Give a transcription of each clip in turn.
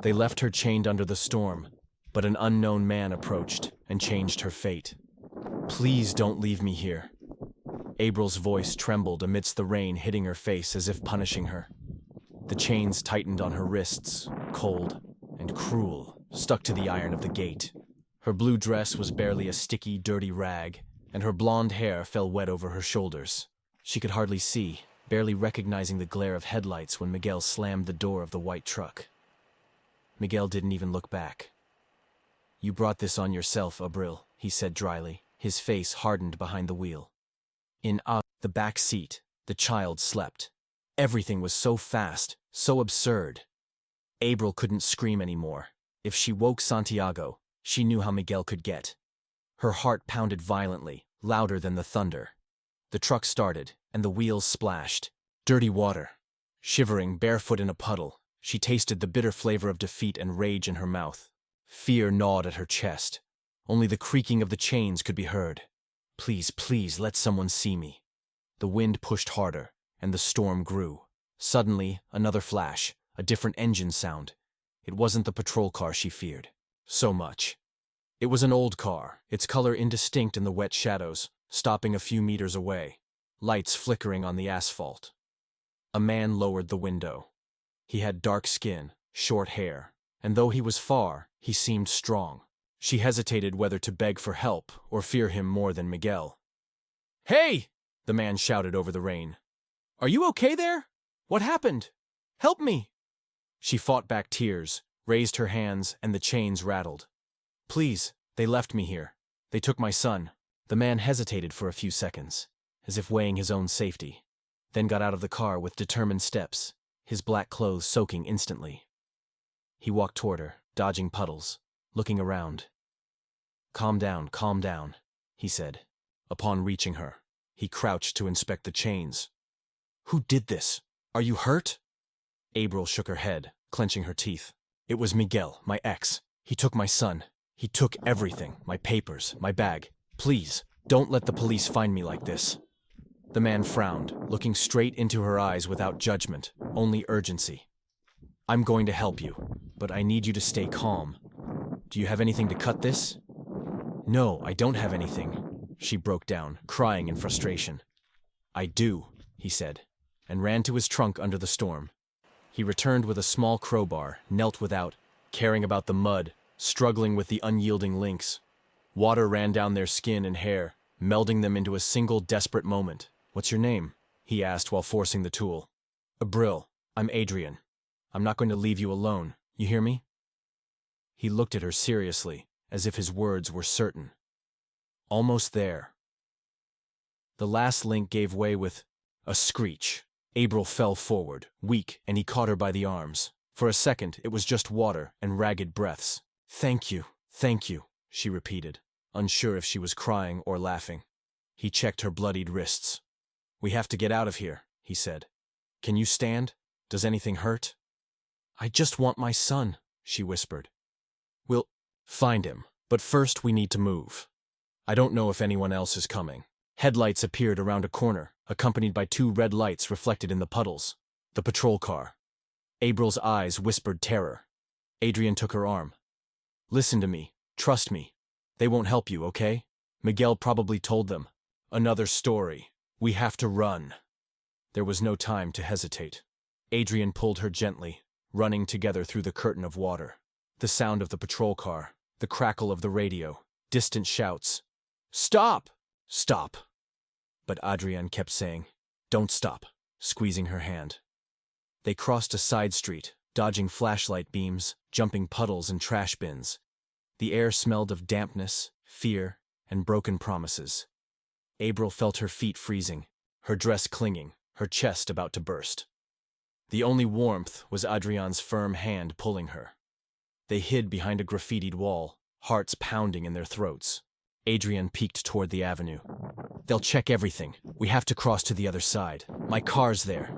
They left her chained under the storm, but an unknown man approached and changed her fate. "Please don't leave me here." April's voice trembled amidst the rain hitting her face as if punishing her. The chains tightened on her wrists, cold and cruel, stuck to the iron of the gate. Her blue dress was barely a sticky, dirty rag, and her blonde hair fell wet over her shoulders. She could hardly see, barely recognizing the glare of headlights when Miguel slammed the door of the white truck. Miguel didn't even look back. "You brought this on yourself, Abril," he said dryly, his face hardened behind the wheel. In the back seat, the child slept. Everything was so fast, so absurd. Abril couldn't scream anymore. If she woke Santiago, she knew how Miguel could get. Her heart pounded violently, louder than the thunder. The truck started, and the wheels splashed. Dirty water. Shivering, barefoot in a puddle, she tasted the bitter flavor of defeat and rage in her mouth. Fear gnawed at her chest. Only the creaking of the chains could be heard. "Please, please, let someone see me." The wind pushed harder, and the storm grew. Suddenly, another flash, a different engine sound. It wasn't the patrol car she feared so much. It was an old car, its color indistinct in the wet shadows, stopping a few meters away, lights flickering on the asphalt. A man lowered the window. He had dark skin, short hair, and though he was far, he seemed strong. She hesitated whether to beg for help or fear him more than Miguel. "Hey!" the man shouted over the rain. "Are you okay there? What happened? Help me!" She fought back tears, raised her hands, and the chains rattled. "Please, they left me here. They took my son." The man hesitated for a few seconds, as if weighing his own safety, then got out of the car with determined steps, his black clothes soaking instantly. He walked toward her, dodging puddles, looking around. Calm down," he said. Upon reaching her, he crouched to inspect the chains. "Who did this? Are you hurt?" Abril shook her head, clenching her teeth. "It was Miguel, my ex. He took my son. He took everything, my papers, my bag. Please, don't let the police find me like this." The man frowned, looking straight into her eyes without judgment, only urgency. "I'm going to help you, but I need you to stay calm. Do you have anything to cut this?" "No, I don't have anything." She broke down, crying in frustration. "I do," he said, and ran to his trunk under the storm. He returned with a small crowbar, knelt without, caring about the mud, struggling with the unyielding links. Water ran down their skin and hair, melding them into a single desperate moment. "What's your name?" he asked while forcing the tool. "Abril. I'm Adrian. I'm not going to leave you alone. You hear me?" He looked at her seriously, as if his words were certain. Almost there. The last link gave way with a screech. Abril fell forward, weak, and he caught her by the arms. For a second, it was just water and ragged breaths. Thank you," she repeated, unsure if she was crying or laughing. He checked her bloodied wrists. "We have to get out of here," he said. "Can you stand? Does anything hurt?" "I just want my son," she whispered. "We'll find him, but first we need to move. I don't know if anyone else is coming." Headlights appeared around a corner, accompanied by 2 red lights reflected in the puddles. The patrol car. Abril's eyes whispered terror. Adrian took her arm. "Listen to me. Trust me. They won't help you, okay? Miguel probably told them. Another story. We have to run." There was no time to hesitate. Adrian pulled her gently, running together through the curtain of water. The sound of the patrol car, the crackle of the radio, distant shouts. "Stop! Stop!" But Adrian kept saying, "Don't stop," squeezing her hand. They crossed a side street, dodging flashlight beams, jumping puddles and trash bins. The air smelled of dampness, fear, and broken promises. Abril felt her feet freezing, her dress clinging, her chest about to burst. The only warmth was Adrian's firm hand pulling her. They hid behind a graffitied wall, hearts pounding in their throats. Adrian peeked toward the avenue. "They'll check everything. We have to cross to the other side. My car's there."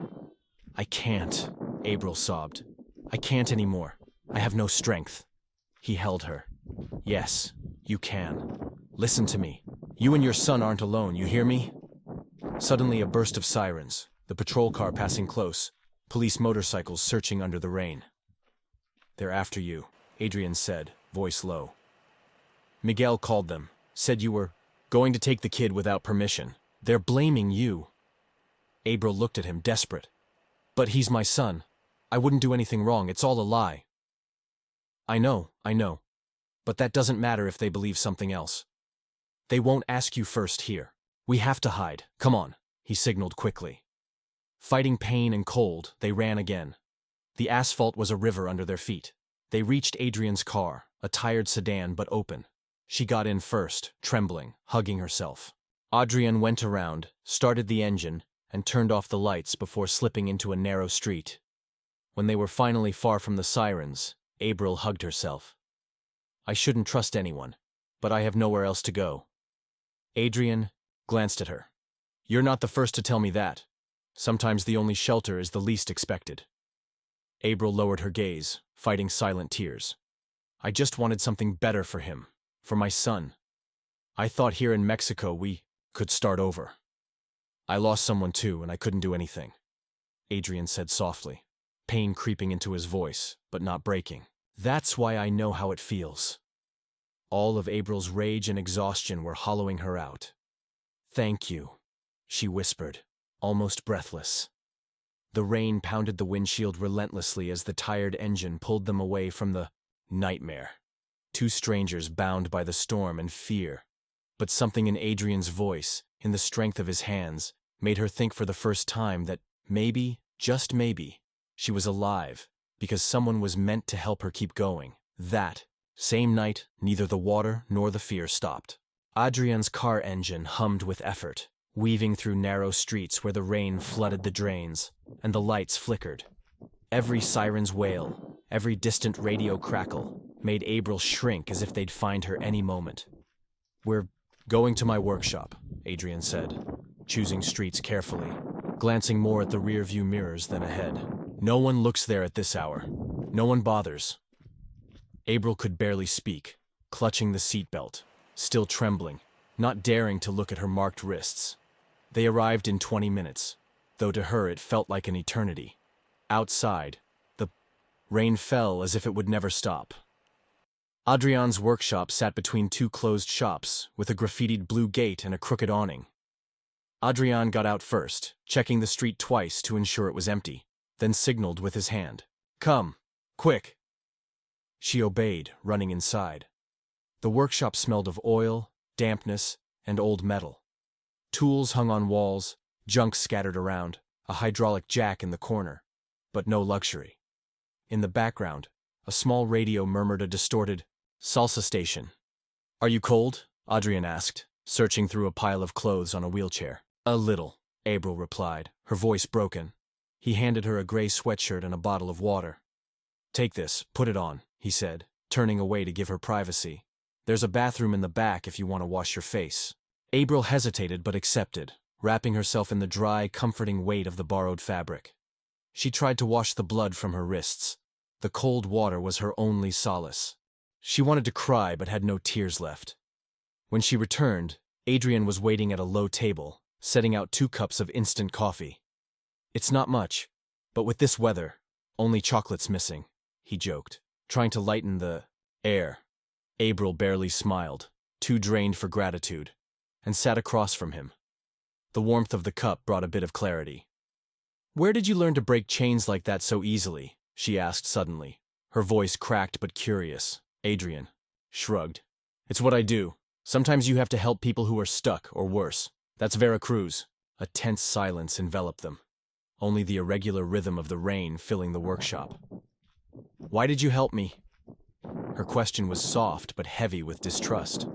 "I can't," Abril sobbed. "I can't anymore. I have no strength." He held her. "Yes, you can. Listen to me. You and your son aren't alone, you hear me?" Suddenly a burst of sirens, the patrol car passing close, police motorcycles searching under the rain. They're after you, Adrian said, voice low. Miguel called them, said you were going to take the kid without permission. They're blaming you. April looked at him, desperate. But he's my son. I wouldn't do anything wrong. It's all a lie. I know. But that doesn't matter if they believe something else. They won't ask you first here. We have to hide. Come on, he signaled quickly. Fighting pain and cold, they ran again. The asphalt was a river under their feet. They reached Adrian's car, a tired sedan but open. She got in first, trembling, hugging herself. Adrian went around, started the engine, and turned off the lights before slipping into a narrow street. When they were finally far from the sirens, April hugged herself. I shouldn't trust anyone, but I have nowhere else to go. Adrian glanced at her. You're not the first to tell me that. Sometimes the only shelter is the least expected. April lowered her gaze, fighting silent tears. I just wanted something better for him, for my son. I thought here in Mexico we could start over. I lost someone too, and I couldn't do anything, Adrian said softly, pain creeping into his voice, but not breaking. That's why I know how it feels. All of April's rage and exhaustion were hollowing her out. Thank you, she whispered, almost breathless. The rain pounded the windshield relentlessly as the tired engine pulled them away from the nightmare. Two strangers bound by the storm and fear. But something in Adrian's voice, in the strength of his hands, made her think for the first time that maybe, just maybe, she was alive, because someone was meant to help her keep going. That same night, neither the water nor the fear stopped. Adrian's car engine hummed with effort, weaving through narrow streets where the rain flooded the drains, and the lights flickered. Every siren's wail, every distant radio crackle, made April shrink as if they'd find her any moment. We're going to my workshop, Adrian said, choosing streets carefully, glancing more at the rear-view mirrors than ahead. No one looks there at this hour. No one bothers. April could barely speak, clutching the seatbelt, still trembling, not daring to look at her marked wrists. They arrived in 20 minutes, though to her it felt like an eternity. Outside, the rain fell as if it would never stop. Adrian's workshop sat between two closed shops, with a graffitied blue gate and a crooked awning. Adrian got out first, checking the street twice to ensure it was empty, then signaled with his hand. Come, quick. She obeyed, running inside. The workshop smelled of oil, dampness, and old metal. Tools hung on walls, junk scattered around, a hydraulic jack in the corner, but no luxury. In the background, a small radio murmured a distorted salsa station. Are you cold? Adrian asked, searching through a pile of clothes on a wheelchair. A little, April replied, her voice broken. He handed her a gray sweatshirt and a bottle of water. Take this, put it on, he said, turning away to give her privacy. There's a bathroom in the back if you want to wash your face. April hesitated but accepted, wrapping herself in the dry, comforting weight of the borrowed fabric. She tried to wash the blood from her wrists. The cold water was her only solace. She wanted to cry but had no tears left. When she returned, Adrian was waiting at a low table, setting out 2 cups of instant coffee. It's not much, but with this weather, only chocolate's missing, he joked, trying to lighten the air. April barely smiled, too drained for gratitude, and sat across from him. The warmth of the cup brought a bit of clarity. Where did you learn to break chains like that so easily? She asked suddenly, her voice cracked but curious. Adrian shrugged. It's what I do. Sometimes you have to help people who are stuck, or worse. That's Veracruz. A tense silence enveloped them, only the irregular rhythm of the rain filling the workshop. Why did you help me? Her question was soft but heavy with distrust.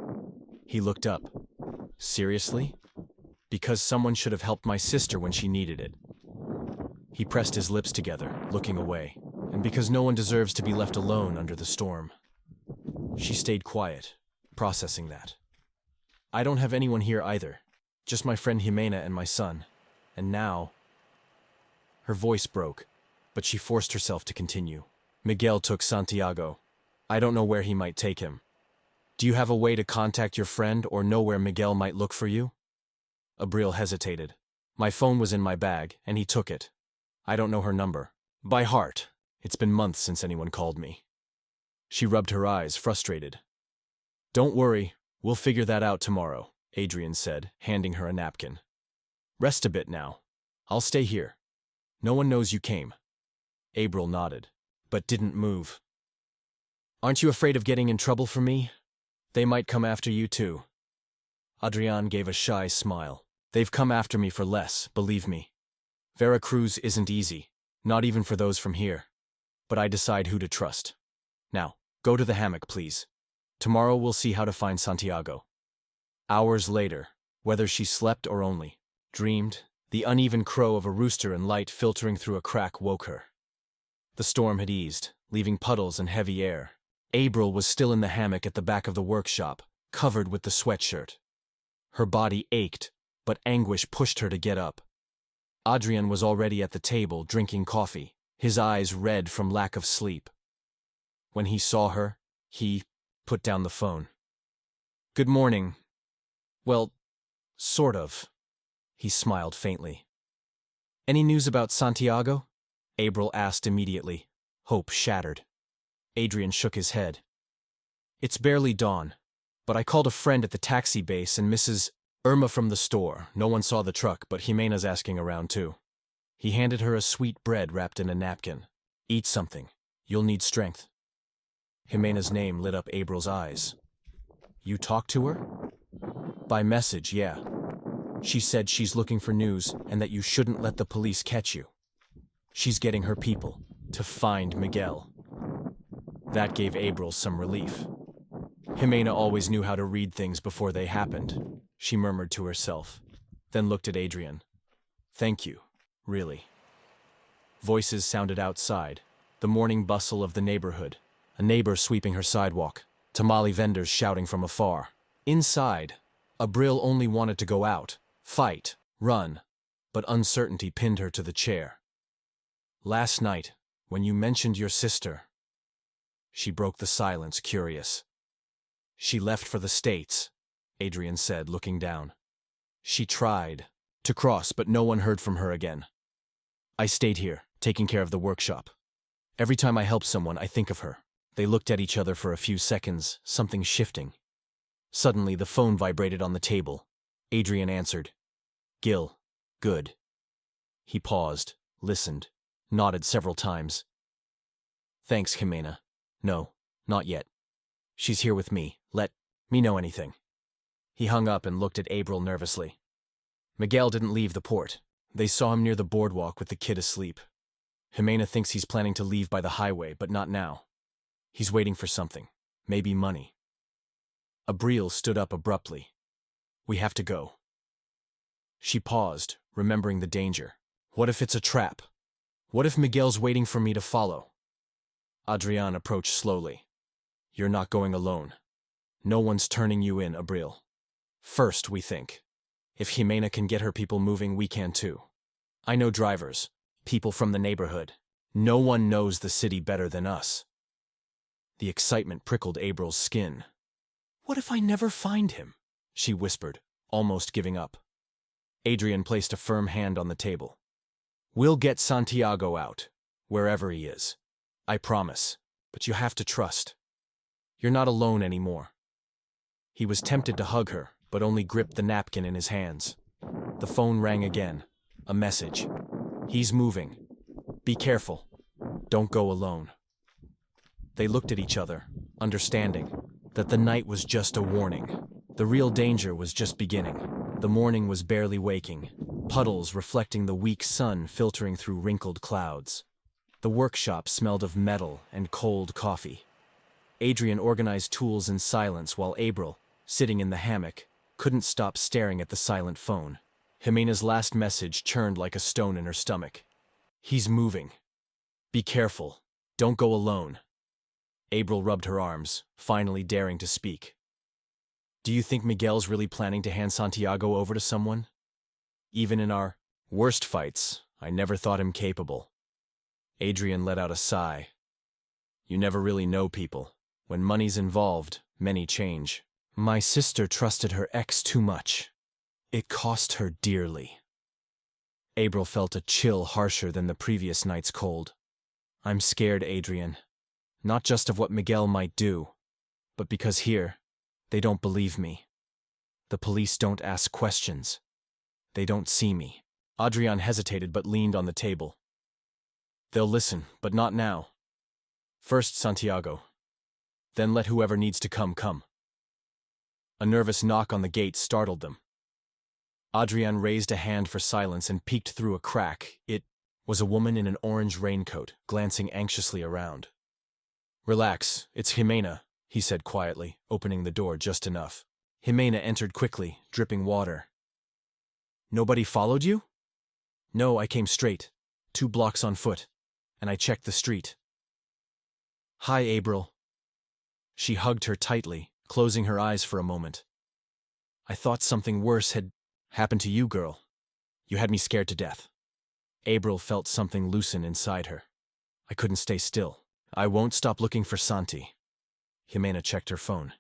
He looked up. Seriously? Because someone should have helped my sister when she needed it. He pressed his lips together, looking away, and because no one deserves to be left alone under the storm. She stayed quiet, processing that. I don't have anyone here either, just my friend Jimena and my son. And now... Her voice broke, but she forced herself to continue. Miguel took Santiago. I don't know where he might take him. Do you have a way to contact your friend or know where Miguel might look for you? Abril hesitated. My phone was in my bag, and he took it. I don't know her number. By heart. It's been months since anyone called me. She rubbed her eyes, frustrated. Don't worry, we'll figure that out tomorrow, Adrian said, handing her a napkin. Rest a bit now. I'll stay here. No one knows you came. April nodded, but didn't move. Aren't you afraid of getting in trouble for me? They might come after you too. Adrian gave a shy smile. They've come after me for less, believe me. Veracruz isn't easy, not even for those from here. But I decide who to trust. Now, go to the hammock, please. Tomorrow we'll see how to find Santiago. Hours later, whether she slept or only dreamed, the uneven crow of a rooster and light filtering through a crack woke her. The storm had eased, leaving puddles and heavy air. April was still in the hammock at the back of the workshop, covered with the sweatshirt. Her body ached, but anguish pushed her to get up. Adrian was already at the table, drinking coffee, his eyes red from lack of sleep. When he saw her, he put down the phone. Good morning. Well, sort of. He smiled faintly. Any news about Santiago? April asked immediately, hope shattered. Adrian shook his head. It's barely dawn, but I called a friend at the taxi base and Mrs. Irma from the store. No one saw the truck, but Jimena's asking around too. He handed her a sweet bread wrapped in a napkin. Eat something. You'll need strength. Jimena's name lit up April's eyes. You talked to her? By message, yeah. She said she's looking for news and that you shouldn't let the police catch you. She's getting her people to find Miguel. That gave April some relief. Jimena always knew how to read things before they happened, she murmured to herself, then looked at Adrian. Thank you, really. Voices sounded outside, the morning bustle of the neighborhood, a neighbor sweeping her sidewalk, tamale vendors shouting from afar. Inside, Abril only wanted to go out, fight, run, but uncertainty pinned her to the chair. Last night, when you mentioned your sister, she broke the silence, curious. She left for the States, Adrian said, looking down. She tried to cross, but no one heard from her again. I stayed here, taking care of the workshop. Every time I help someone, I think of her. They looked at each other for a few seconds, something shifting. Suddenly, the phone vibrated on the table. Adrian answered. Gil, good. He paused, listened, nodded several times. Thanks, Jimena. No, not yet. She's here with me. Let me know anything. He hung up and looked at April nervously. Miguel didn't leave the port. They saw him near the boardwalk with the kid asleep. Jimena thinks he's planning to leave by the highway, but not now. He's waiting for something. Maybe money. Abril stood up abruptly. We have to go. She paused, remembering the danger. What if it's a trap? What if Miguel's waiting for me to follow? Adrian approached slowly. You're not going alone. No one's turning you in, Abril. First, we think. If Jimena can get her people moving, we can too. I know drivers, people from the neighborhood. No one knows the city better than us. The excitement prickled April's skin. What if I never find him? She whispered, almost giving up. Adrian placed a firm hand on the table. We'll get Santiago out, wherever he is. I promise, but you have to trust. You're not alone anymore. He was tempted to hug her, but only gripped the napkin in his hands. The phone rang again. A message. He's moving. Be careful. Don't go alone. They looked at each other, understanding that the night was just a warning. The real danger was just beginning. The morning was barely waking, puddles reflecting the weak sun filtering through wrinkled clouds. The workshop smelled of metal and cold coffee. Adrian organized tools in silence while April, sitting in the hammock, couldn't stop staring at the silent phone. Jimena's last message churned like a stone in her stomach. He's moving. Be careful. Don't go alone. April rubbed her arms, finally daring to speak. Do you think Miguel's really planning to hand Santiago over to someone? Even in our worst fights, I never thought him capable. Adrian let out a sigh. You never really know people. When money's involved, many change. My sister trusted her ex too much. It cost her dearly. April felt a chill harsher than the previous night's cold. I'm scared, Adrian. Not just of what Miguel might do, but because here, they don't believe me. The police don't ask questions. They don't see me. Adrian hesitated but leaned on the table. They'll listen, but not now. First Santiago. Then let whoever needs to come. A nervous knock on the gate startled them. Adrian raised a hand for silence and peeked through a crack. It was a woman in an orange raincoat, glancing anxiously around. Relax, it's Jimena, he said quietly, opening the door just enough. Jimena entered quickly, dripping water. Nobody followed you? No, I came straight, 2 blocks on foot, and I checked the street. Hi, April. She hugged her tightly, closing her eyes for a moment. I thought something worse had happened to you, girl. You had me scared to death. April felt something loosen inside her. I couldn't stay still. I won't stop looking for Santi. Jimena checked her phone.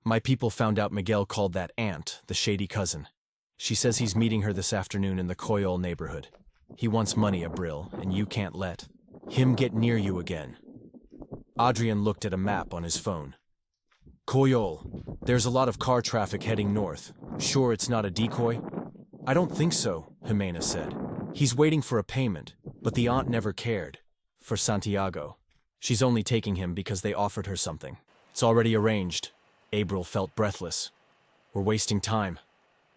My people found out Miguel called that aunt the shady cousin. She says he's meeting her this afternoon in the Coyol neighborhood. He wants money, Abril, and you can't let him get near you again. Adrian looked at a map on his phone. Coyol. There's a lot of car traffic heading north. Sure it's not a decoy? I don't think so, Jimena said. He's waiting for a payment, but the aunt never cared. For Santiago. She's only taking him because they offered her something. It's already arranged. April felt breathless. We're wasting time.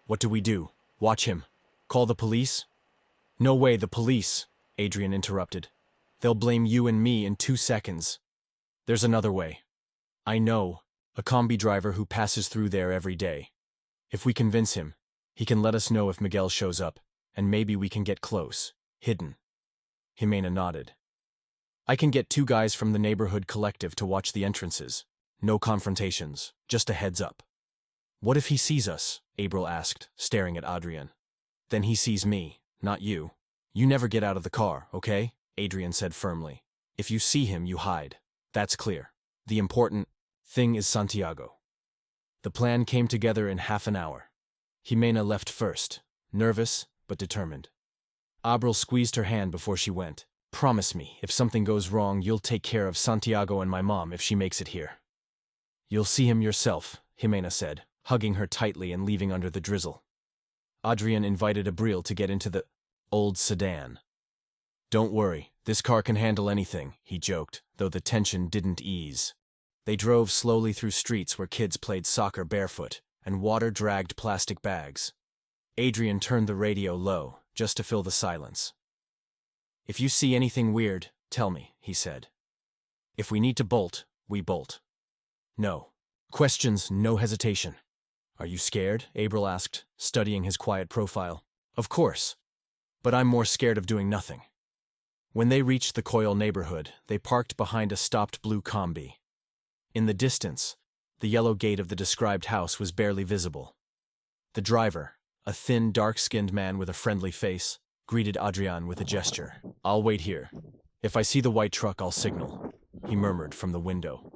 What do we do? Watch him. Call the police? No way, the police, Adrian interrupted. They'll blame you and me in 2 seconds. There's another way. I know, a combi driver who passes through there every day. If we convince him, he can let us know if Miguel shows up, and maybe we can get close, hidden. Jimena nodded. I can get 2 guys from the neighborhood collective to watch the entrances. No confrontations, just a heads up. What if he sees us? April asked, staring at Adrian. Then he sees me, not you. You never get out of the car, okay? Adrian said firmly. If you see him, you hide. That's clear. The important thing is Santiago. The plan came together in half an hour. Jimena left first, nervous but determined. Abril squeezed her hand before she went. Promise me, if something goes wrong, you'll take care of Santiago and my mom if she makes it here. You'll see him yourself, Jimena said, hugging her tightly and leaving under the drizzle. Adrian invited Abril to get into the old sedan. Don't worry, this car can handle anything, he joked, though the tension didn't ease. They drove slowly through streets where kids played soccer barefoot, and water dragged plastic bags. Adrian turned the radio low, just to fill the silence. If you see anything weird, tell me, he said. If we need to bolt, we bolt. No. Questions, no hesitation. Are you scared? April asked, studying his quiet profile. Of course. But I'm more scared of doing nothing. When they reached the Coyol neighborhood, they parked behind a stopped blue combi. In the distance, the yellow gate of the described house was barely visible. The driver, a thin, dark-skinned man with a friendly face, greeted Adrian with a gesture. I'll wait here. If I see the white truck, I'll signal, he murmured from the window.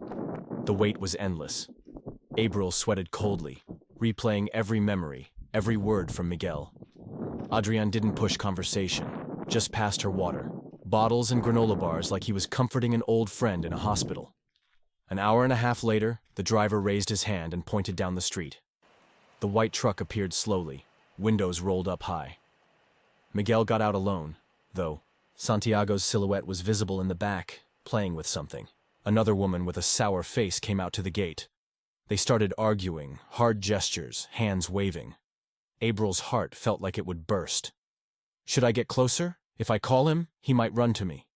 The wait was endless. April sweated coldly, replaying every memory, every word from Miguel. Adrian didn't push conversation, just passed her water, bottles and granola bars like he was comforting an old friend in a hospital. An hour and a half later, the driver raised his hand and pointed down the street. The white truck appeared slowly, windows rolled up high. Miguel got out alone, though. Santiago's silhouette was visible in the back, playing with something. Another woman with a sour face came out to the gate. They started arguing, hard gestures, hands waving. April's heart felt like it would burst. Should I get closer? If I call him, he might run to me.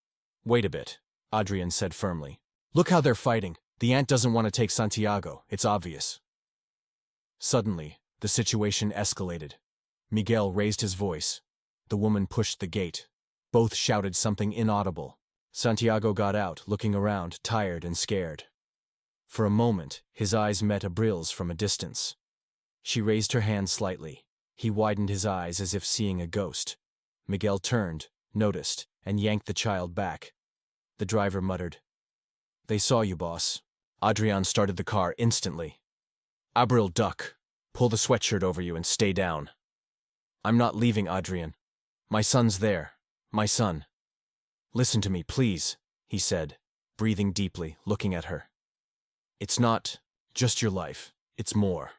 Wait a bit, Adrian said firmly. Look how they're fighting. The aunt doesn't want to take Santiago, it's obvious. Suddenly, the situation escalated. Miguel raised his voice. The woman pushed the gate. Both shouted something inaudible. Santiago got out, looking around, tired and scared. For a moment, his eyes met Abril's from a distance. She raised her hand slightly. He widened his eyes as if seeing a ghost. Miguel turned, noticed, and yanked the child back. The driver muttered, They saw you, boss. Adrian started the car instantly. Abril, duck. Pull the sweatshirt over you and stay down. I'm not leaving, Adrian. My son's there. My son. Listen to me, please, he said. breathing deeply, looking at her. It's not just your life, it's more.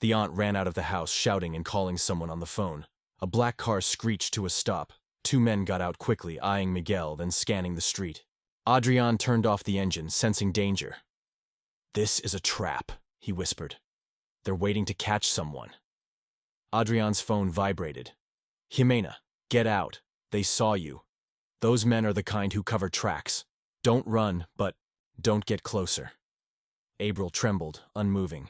The aunt ran out of the house, shouting and calling someone on the phone. A black car screeched to a stop. Two men got out quickly, eyeing Miguel, then scanning the street. Adrian turned off the engine, sensing danger. "This is a trap," he whispered. "They're waiting to catch someone." Adrian's phone vibrated. "Jimena, get out. They saw you. Those men are the kind who cover tracks. Don't run, but don't get closer." April trembled, unmoving.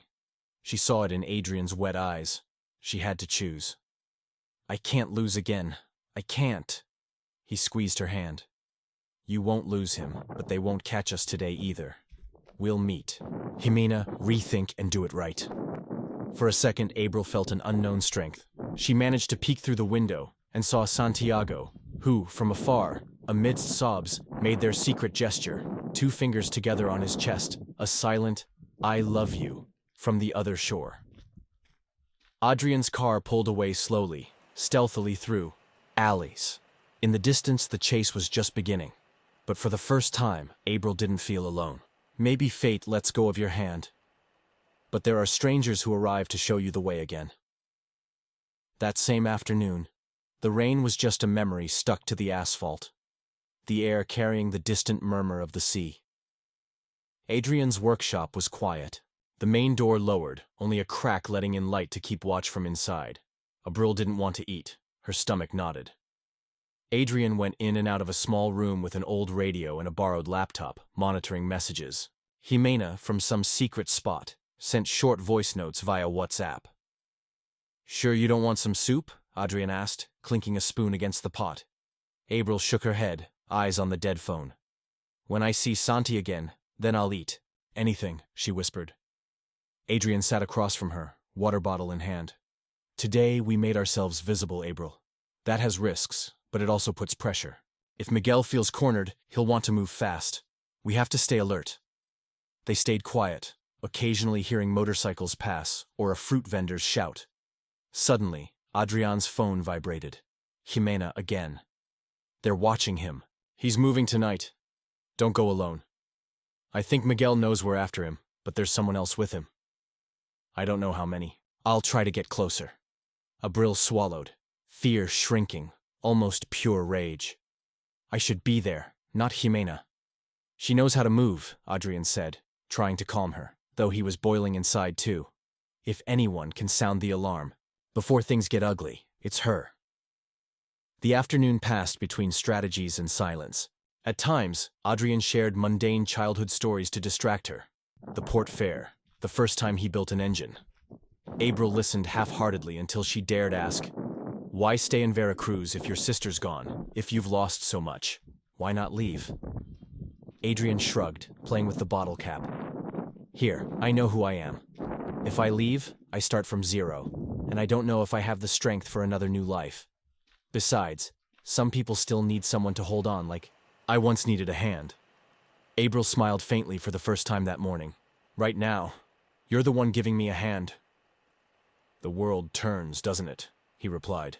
She saw it in Adrian's wet eyes. She had to choose. "I can't lose again. I can't." He squeezed her hand. "You won't lose him, but they won't catch us today either. We'll meet. Jimena, rethink and do it right." For a second, April felt an unknown strength. She managed to peek through the window and saw Santiago, who, from afar, amidst sobs, made their secret gesture, two fingers together on his chest, a silent, "I love you," from the other shore. Adrian's car pulled away slowly, stealthily through alleys. In the distance, the chase was just beginning. But for the first time, April didn't feel alone. Maybe fate lets go of your hand. But there are strangers who arrive to show you the way again. That same afternoon, the rain was just a memory stuck to the asphalt, the air carrying the distant murmur of the sea. Adrian's workshop was quiet. The main door lowered, only a crack letting in light to keep watch from inside. Abril didn't want to eat. Her stomach knotted. Adrian went in and out of a small room with an old radio and a borrowed laptop, monitoring messages. Jimena, from some secret spot, sent short voice notes via WhatsApp. "Sure you don't want some soup?" Adrian asked, clinking a spoon against the pot. April shook her head, eyes on the dead phone. "When I see Santi again, then I'll eat. Anything," she whispered. Adrian sat across from her, water bottle in hand. "Today we made ourselves visible, April. That has risks, but it also puts pressure. If Miguel feels cornered, he'll want to move fast. We have to stay alert." They stayed quiet, occasionally hearing motorcycles pass or a fruit vendor's shout. Suddenly, Adrian's phone vibrated. Jimena again. "They're watching him. He's moving tonight. Don't go alone. I think Miguel knows we're after him, but there's someone else with him. I don't know how many. I'll try to get closer." Abril swallowed, fear shrinking, almost pure rage. "I should be there, not Jimena." "She knows how to move," Adrian said, trying to calm her, though he was boiling inside too. If anyone can sound the alarm, before things get ugly, it's her. The afternoon passed between strategies and silence. At times, Adrian shared mundane childhood stories to distract her. The port fair, the first time he built an engine. April listened half-heartedly until she dared ask, "Why stay in Veracruz if your sister's gone? If you've lost so much, why not leave?" Adrian shrugged, playing with the bottle cap. "Here, I know who I am. If I leave, I start from zero, and I don't know if I have the strength for another new life. Besides, some people still need someone to hold on, like I once needed a hand." April smiled faintly for the first time that morning. "Right now, you're the one giving me a hand." "The world turns, doesn't it?" he replied,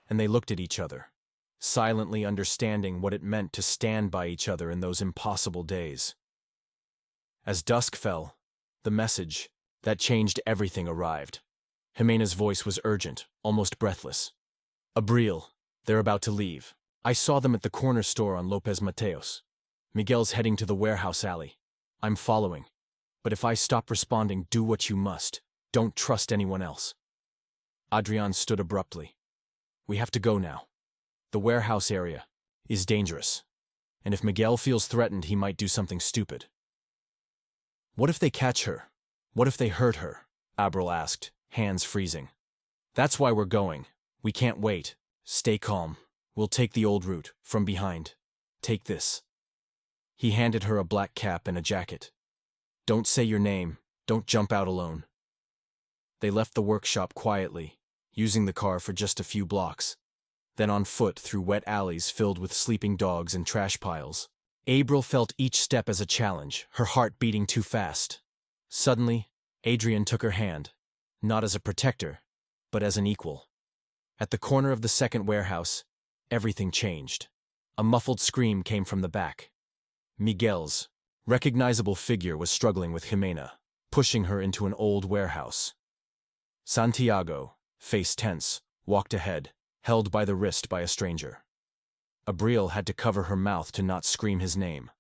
and they looked at each other, silently understanding what it meant to stand by each other in those impossible days. As dusk fell, the message that changed everything arrived. Jimena's voice was urgent, almost breathless. "Abril, they're about to leave. I saw them at the corner store on Lopez Mateos. Miguel's heading to the warehouse alley. I'm following. But if I stop responding, do what you must. Don't trust anyone else." Adrian stood abruptly. "We have to go now. The warehouse area is dangerous. And if Miguel feels threatened, he might do something stupid." "What if they catch her? What if they hurt her?" Abril asked, hands freezing. "That's why we're going. We can't wait. Stay calm. We'll take the old route, from behind. Take this." He handed her a black cap and a jacket. "Don't say your name. Don't jump out alone." They left the workshop quietly, using the car for just a few blocks, then on foot through wet alleys filled with sleeping dogs and trash piles. April felt each step as a challenge, her heart beating too fast. Suddenly, Adrian took her hand, not as a protector, but as an equal. At the corner of the second warehouse, everything changed. A muffled scream came from the back. Miguel's recognizable figure was struggling with Jimena, pushing her into an old warehouse. Santiago, face tense, walked ahead, held by the wrist by a stranger. Abril had to cover her mouth to not scream his name.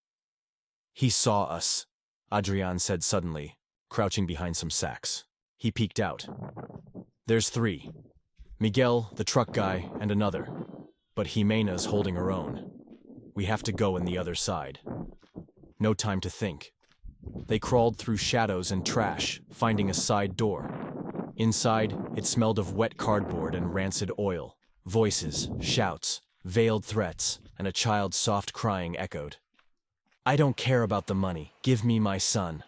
"He saw us," Adrian said suddenly, crouching behind some sacks. He peeked out. "There's three. Miguel, the truck guy, and another. But Jimena's holding her own. We have to go in the other side." No time to think. They crawled through shadows and trash, finding a side door. Inside, it smelled of wet cardboard and rancid oil. Voices, shouts, veiled threats, and a child's soft crying echoed. "I don't care about the money. Give me my son."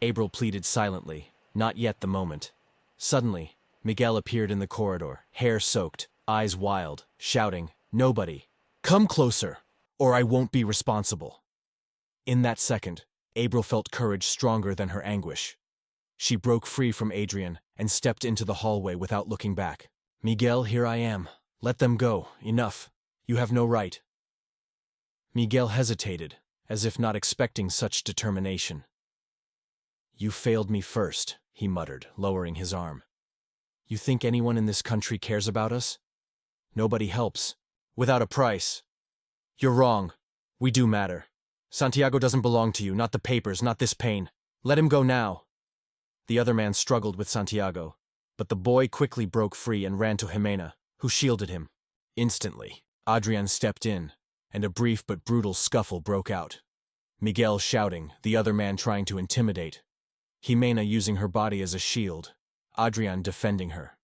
Abril pleaded silently. Not yet the moment. Suddenly, Miguel appeared in the corridor, hair soaked, eyes wild, shouting, "Nobody! Come closer, or I won't be responsible." In that second, Abril felt courage stronger than her anguish. She broke free from Adrian and stepped into the hallway without looking back. "Miguel, here I am. Let them go. Enough. You have no right." Miguel hesitated, as if not expecting such determination. "You failed me first," he muttered, lowering his arm. "You think anyone in this country cares about us? Nobody helps. Without a price. You're wrong. We do matter. Santiago doesn't belong to you, not the papers, not this pain. Let him go now." The other man struggled with Santiago, but the boy quickly broke free and ran to Jimena, who shielded him. Instantly, Adrian stepped in, and a brief but brutal scuffle broke out. Miguel shouting, the other man trying to intimidate. Jimena using her body as a shield, Adrian defending her.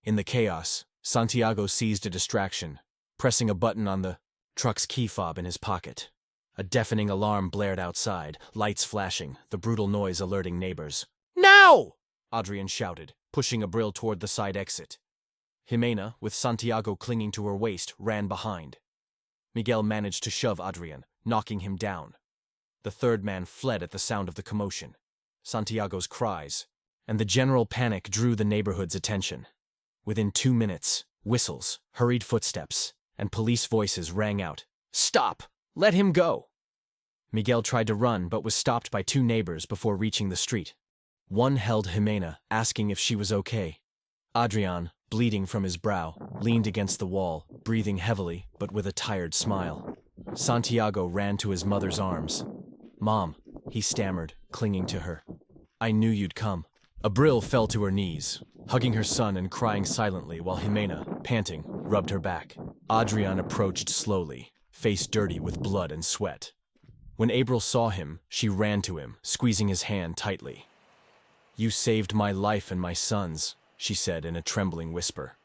In the chaos, Santiago seized a distraction, pressing a button on the truck's key fob in his pocket. A deafening alarm blared outside, lights flashing, the brutal noise alerting neighbors. "Now!" Adrian shouted, pushing Abril toward the side exit. Jimena, with Santiago clinging to her waist, ran behind. Miguel managed to shove Adrian, knocking him down. The third man fled at the sound of the commotion. Santiago's cries, and the general panic drew the neighborhood's attention. Within 2 minutes, whistles, hurried footsteps, and police voices rang out. "Stop! Let him go!" Miguel tried to run but was stopped by 2 neighbors before reaching the street. One held Jimena, asking if she was okay. Adrian, bleeding from his brow, leaned against the wall, breathing heavily but with a tired smile. Santiago ran to his mother's arms. "Mom," he stammered, clinging to her. "I knew you'd come." Abril fell to her knees, hugging her son and crying silently while Jimena, panting, rubbed her back. Adrian approached slowly, face dirty with blood and sweat. When Abril saw him, she ran to him, squeezing his hand tightly. "You saved my life and my son's," she said in a trembling whisper.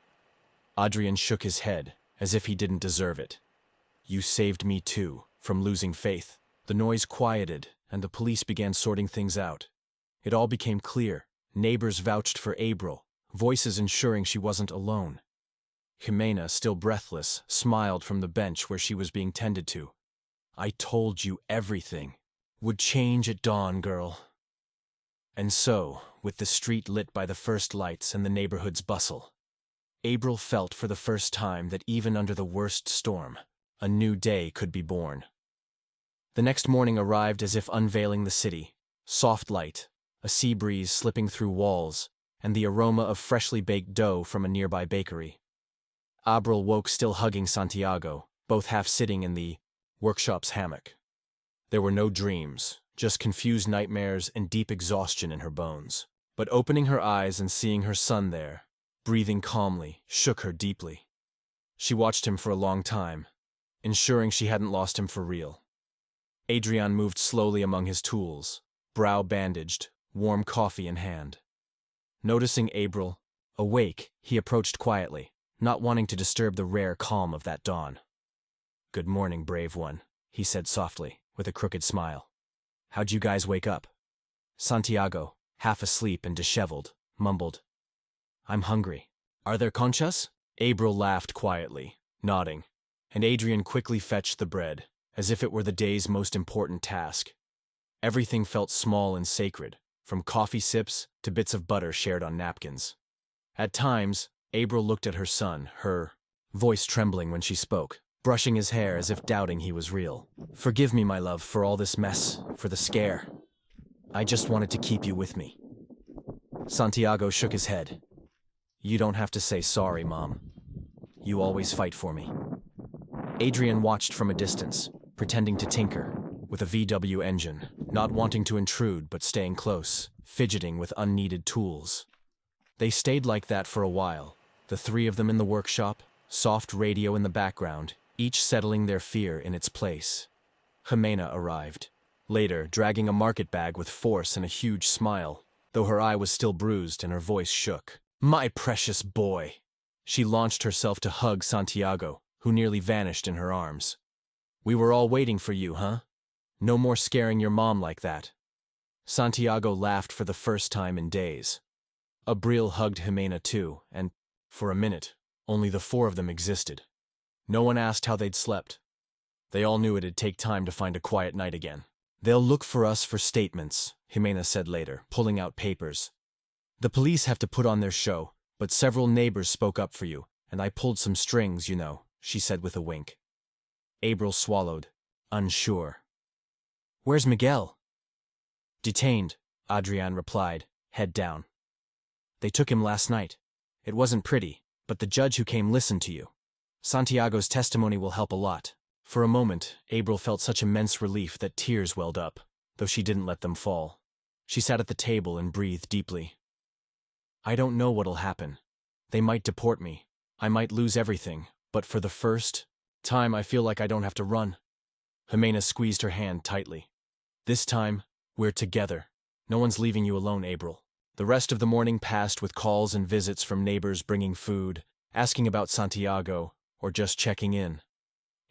Adrian shook his head, as if he didn't deserve it. "You saved me too, from losing faith." The noise quieted, and the police began sorting things out. It all became clear. Neighbors vouched for Abril, voices ensuring she wasn't alone. Jimena, still breathless, smiled from the bench where she was being tended to. "I told you everything. Would change at dawn, girl." And so, with the street lit by the first lights and the neighborhood's bustle, Abril felt for the first time that even under the worst storm, a new day could be born. The next morning arrived as if unveiling the city. Soft light, a sea breeze slipping through walls, and the aroma of freshly baked dough from a nearby bakery. Abril woke still hugging Santiago, both half sitting in the workshop's hammock. There were no dreams, just confused nightmares and deep exhaustion in her bones. But opening her eyes and seeing her son there, breathing calmly, shook her deeply. She watched him for a long time, ensuring she hadn't lost him for real. Adrian moved slowly among his tools, brow bandaged, warm coffee in hand. Noticing Abril, awake, he approached quietly, not wanting to disturb the rare calm of that dawn. "Good morning, brave one," he said softly, with a crooked smile. "How'd you guys wake up?" Santiago, half asleep and disheveled, mumbled, "I'm hungry. Are there conchas?" Abril laughed quietly, nodding, and Adrian quickly fetched the bread, as if it were the day's most important task. Everything felt small and sacred, from coffee sips to bits of butter shared on napkins. At times, Abril looked at her son, her voice trembling when she spoke. brushing his hair as if doubting he was real. Forgive me, my love, for all this mess, for the scare. I just wanted to keep you with me. Santiago shook his head. You don't have to say sorry, Mom. You always fight for me. Adrian watched from a distance, pretending to tinker with a VW engine, not wanting to intrude but staying close, fidgeting with unneeded tools. They stayed like that for a while, the three of them in the workshop, soft radio in the background, each settling their fear in its place. Jimena arrived, later dragging a market bag with force and a huge smile, though her eye was still bruised and her voice shook. My precious boy! She launched herself to hug Santiago, who nearly vanished in her arms. We were all waiting for you, huh? No more scaring your mom like that. Santiago laughed for the first time in days. Abril hugged Jimena too, and, for a minute, only the four of them existed. No one asked how they'd slept. They all knew it'd take time to find a quiet night again. They'll look for us for statements, Jimena said later, pulling out papers. The police have to put on their show, but several neighbors spoke up for you, and I pulled some strings, you know, she said with a wink. Abril swallowed, unsure. Where's Miguel? Detained, Adrian replied, head down. They took him last night. It wasn't pretty, but the judge who came listened to you. Santiago's testimony will help a lot. For a moment, Abril felt such immense relief that tears welled up, though she didn't let them fall. She sat at the table and breathed deeply. I don't know what'll happen. They might deport me. I might lose everything, but for the first time I feel like I don't have to run. Jimena squeezed her hand tightly. This time, we're together. No one's leaving you alone, Abril. The rest of the morning passed with calls and visits from neighbors bringing food, asking about Santiago, or just checking in.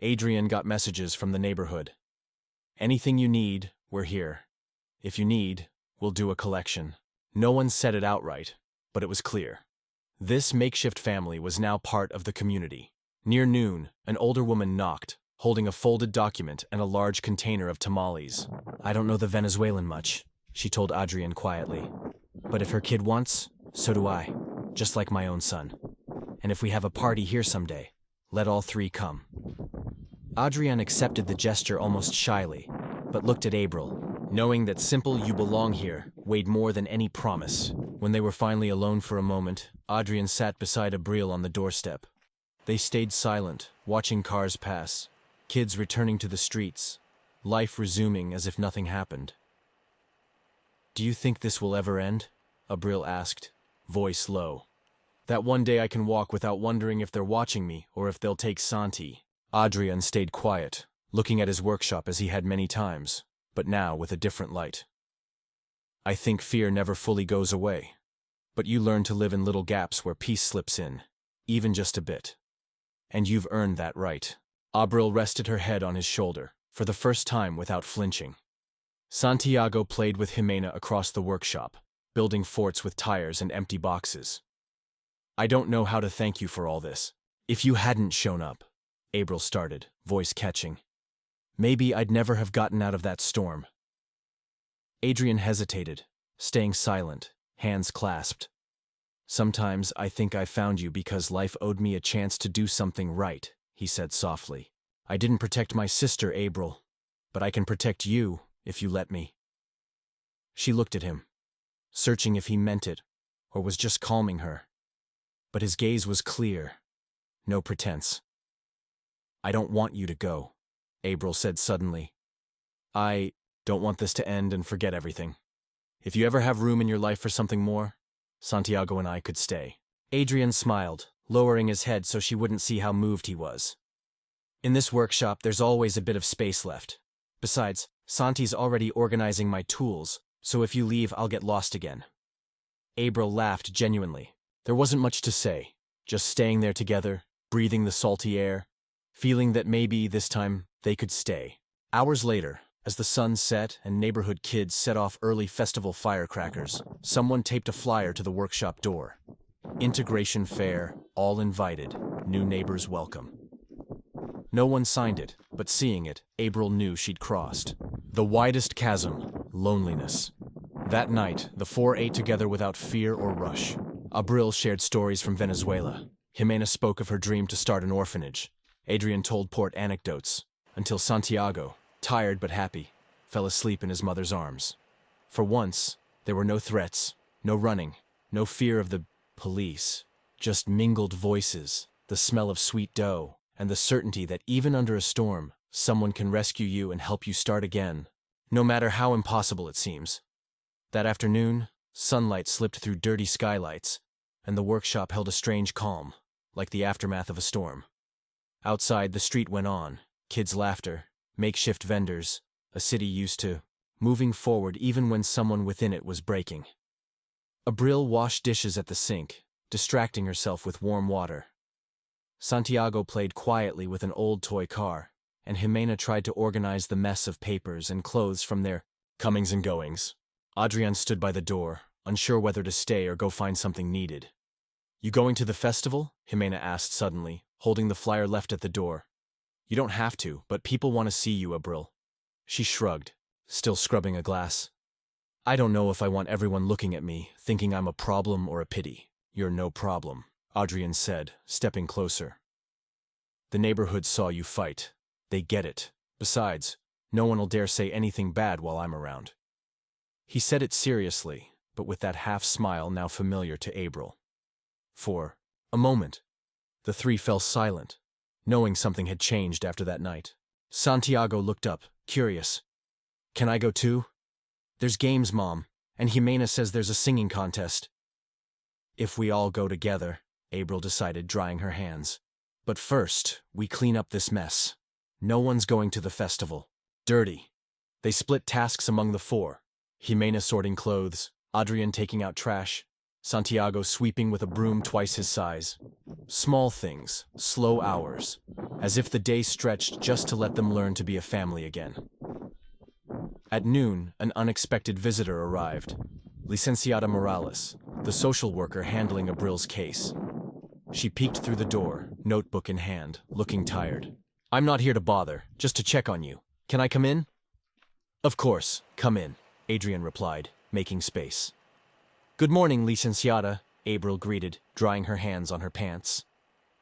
Adrian got messages from the neighborhood. Anything you need, we're here. If you need, we'll do a collection. No one said it outright, but it was clear. This makeshift family was now part of the community. Near noon, an older woman knocked, holding a folded document and a large container of tamales. I don't know the Venezuelan much, she told Adrian quietly. But if her kid wants, so do I, just like my own son. And if we have a party here someday, let all three come. Adrian accepted the gesture almost shyly, but looked at Abril, knowing that simple "you belong here" weighed more than any promise. When they were finally alone for a moment, Adrian sat beside Abril on the doorstep. They stayed silent, watching cars pass, kids returning to the streets, life resuming as if nothing happened. Do you think this will ever end? Abril asked, voice low. That one day I can walk without wondering if they're watching me or if they'll take Santi. Adrian stayed quiet, looking at his workshop as he had many times, but now with a different light. I think fear never fully goes away, but you learn to live in little gaps where peace slips in, even just a bit. And you've earned that right. Abril rested her head on his shoulder, for the first time without flinching. Santiago played with Jimena across the workshop, building forts with tires and empty boxes. I don't know how to thank you for all this. If you hadn't shown up, Abril started, voice catching. Maybe I'd never have gotten out of that storm. Adrian hesitated, staying silent, hands clasped. Sometimes I think I found you because life owed me a chance to do something right, he said softly. I didn't protect my sister, Abril, but I can protect you if you let me. She looked at him, searching if he meant it or was just calming her. But his gaze was clear, no pretense. I don't want you to go, Abril said suddenly. I don't want this to end and forget everything. If you ever have room in your life for something more, Santiago and I could stay. Adrian smiled, lowering his head so she wouldn't see how moved he was. In this workshop, there's always a bit of space left. Besides, Santi's already organizing my tools, so if you leave, I'll get lost again. Abril laughed genuinely. There wasn't much to say, just staying there together, breathing the salty air, feeling that maybe this time they could stay. Hours later, as the sun set and neighborhood kids set off early festival firecrackers, someone taped a flyer to the workshop door. Integration Fair, all invited, new neighbors welcome. No one signed it, but seeing it, Abril knew she'd crossed. The widest chasm, loneliness. That night, the four ate together without fear or rush. Abril shared stories from Venezuela. Jimena spoke of her dream to start an orphanage. Adrian told Port anecdotes, until Santiago, tired but happy, fell asleep in his mother's arms. For once, there were no threats, no running, no fear of the police, just mingled voices, the smell of sweet dough, and the certainty that even under a storm, someone can rescue you and help you start again, no matter how impossible it seems. That afternoon, sunlight slipped through dirty skylights, and the workshop held a strange calm, like the aftermath of a storm. Outside, the street went on, kids' laughter, makeshift vendors, a city used to moving forward even when someone within it was breaking. Abril washed dishes at the sink, distracting herself with warm water. Santiago played quietly with an old toy car, and Jimena tried to organize the mess of papers and clothes from their comings and goings. Adrian stood by the door, unsure whether to stay or go find something needed. "You going to the festival?" Jimena asked suddenly, holding the flyer left at the door. "You don't have to, but people want to see you, Abril." She shrugged, still scrubbing a glass. "I don't know if I want everyone looking at me, thinking I'm a problem or a pity." "You're no problem," Adrian said, stepping closer. "The neighborhood saw you fight. They get it. Besides, no one will dare say anything bad while I'm around." He said it seriously, but with that half-smile now familiar to Abril. For a moment, the three fell silent, knowing something had changed after that night. Santiago looked up, curious. "Can I go too?" "There's games, Mom, and Jimena says there's a singing contest." "If we all go together," Abril decided, drying her hands. "But first, we clean up this mess. No one's going to the festival. Dirty." They split tasks among the four, Jimena sorting clothes, Adrian taking out trash, Santiago sweeping with a broom twice his size. Small things, slow hours, as if the day stretched just to let them learn to be a family again. At noon, an unexpected visitor arrived. Licenciada Morales, the social worker handling Abril's case. She peeked through the door, notebook in hand, looking tired. "I'm not here to bother, just to check on you. Can I come in?" "Of course, come in," Adrian replied, making space. "Good morning, Licenciada," Abril greeted, drying her hands on her pants.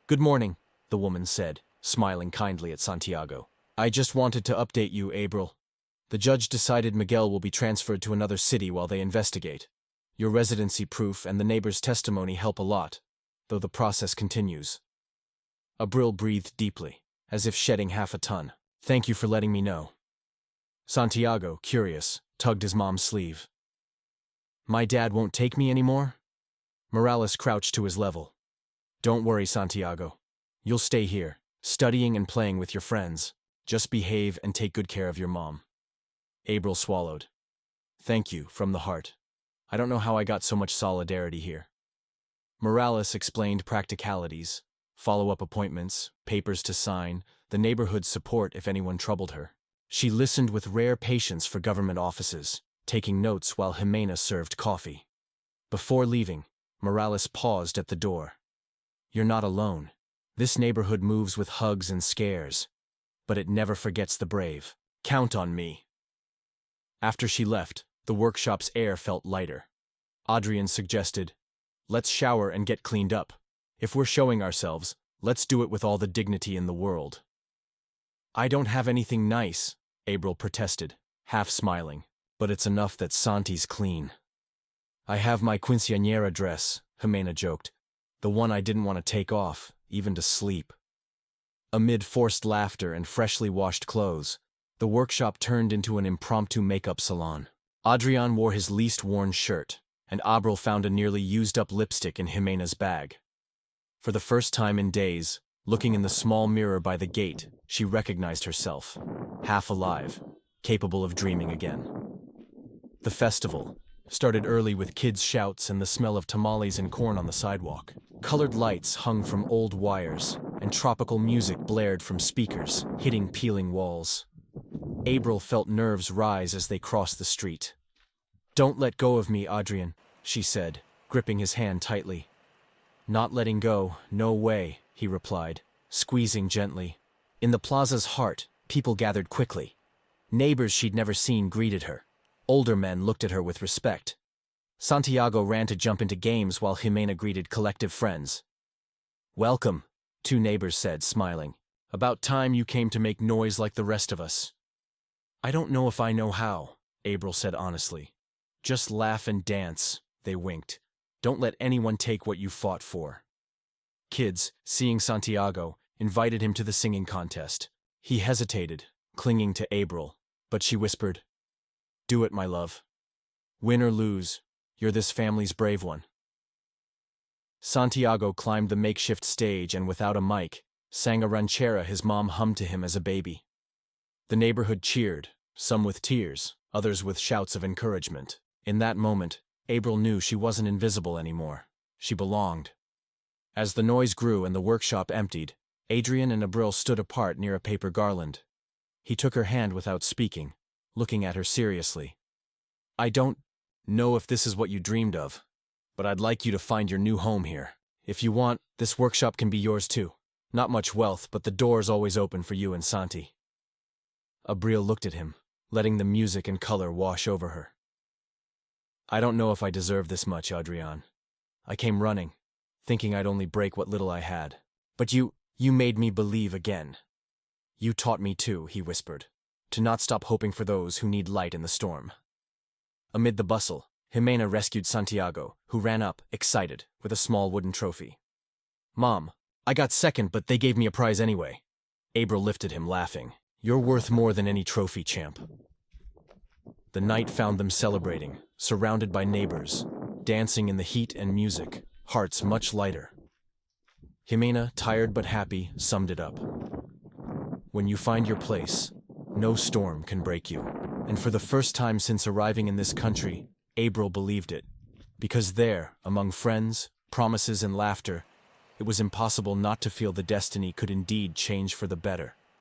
"Good morning," the woman said, smiling kindly at Santiago. "I just wanted to update you, Abril. The judge decided Miguel will be transferred to another city while they investigate. Your residency proof and the neighbor's testimony help a lot, though the process continues." Abril breathed deeply, as if shedding half a ton. "Thank you for letting me know." Santiago, curious, tugged his mom's sleeve. "My dad won't take me anymore?" Morales crouched to his level. "Don't worry, Santiago. You'll stay here, studying and playing with your friends. Just behave and take good care of your mom." Abril swallowed. "Thank you, from the heart. I don't know how I got so much solidarity here." Morales explained practicalities, follow-up appointments, papers to sign, the neighborhood's support if anyone troubled her. She listened with rare patience for government offices, taking notes while Jimena served coffee. Before leaving, Morales paused at the door. "You're not alone. This neighborhood moves with hugs and scares, but it never forgets the brave. Count on me." After she left, the workshop's air felt lighter. Adrian suggested, "Let's shower and get cleaned up. If we're showing ourselves, let's do it with all the dignity in the world." "I don't have anything nice," Abril protested, half smiling, "but it's enough that Santi's clean." "I have my quinceañera dress," Jimena joked, "the one I didn't want to take off, even to sleep." Amid forced laughter and freshly washed clothes, the workshop turned into an impromptu makeup salon. Adrian wore his least worn shirt, and Abril found a nearly used-up lipstick in Jimena's bag. For the first time in days, looking in the small mirror by the gate, she recognized herself, half alive, capable of dreaming again. The festival started early with kids' shouts and the smell of tamales and corn on the sidewalk. Colored lights hung from old wires, and tropical music blared from speakers, hitting peeling walls. Abril felt nerves rise as they crossed the street. "Don't let go of me, Adrian," she said, gripping his hand tightly. "Not letting go, no way," he replied, squeezing gently. In the plaza's heart, people gathered quickly. Neighbors she'd never seen greeted her. Older men looked at her with respect. Santiago ran to jump into games while Jimena greeted collective friends. "Welcome," two neighbors said, smiling. About time you came to make noise like the rest of us. I don't know if I know how, April said honestly. Just laugh and dance, they winked. Don't let anyone take what you fought for. Kids, seeing Santiago, invited him to the singing contest. He hesitated, clinging to April, but she whispered, "Do it, my love. Win or lose, you're this family's brave one." Santiago climbed the makeshift stage and without a mic, sang a ranchera his mom hummed to him as a baby. The neighborhood cheered, some with tears, others with shouts of encouragement. In that moment, April knew she wasn't invisible anymore. She belonged. As the noise grew and the workshop emptied, Adrian and Abril stood apart near a paper garland. He took her hand without speaking, looking at her seriously. "I don't know if this is what you dreamed of, but I'd like you to find your new home here. If you want, this workshop can be yours too. Not much wealth, but the door's always open for you and Santi." Abril looked at him, letting the music and color wash over her. "I don't know if I deserve this much, Adrian. I came running, thinking I'd only break what little I had. But you made me believe again. You taught me too," he whispered, "to not stop hoping for those who need light in the storm." Amid the bustle, Jimena rescued Santiago, who ran up, excited, with a small wooden trophy. "Mom, I got second, but they gave me a prize anyway." April lifted him, laughing. "You're worth more than any trophy, champ." The night found them celebrating, surrounded by neighbors, dancing in the heat and music, hearts much lighter. Jimena, tired but happy, summed it up. "When you find your place, no storm can break you." And for the first time since arriving in this country, April believed it. Because there, among friends, promises and laughter, it was impossible not to feel the destiny could indeed change for the better.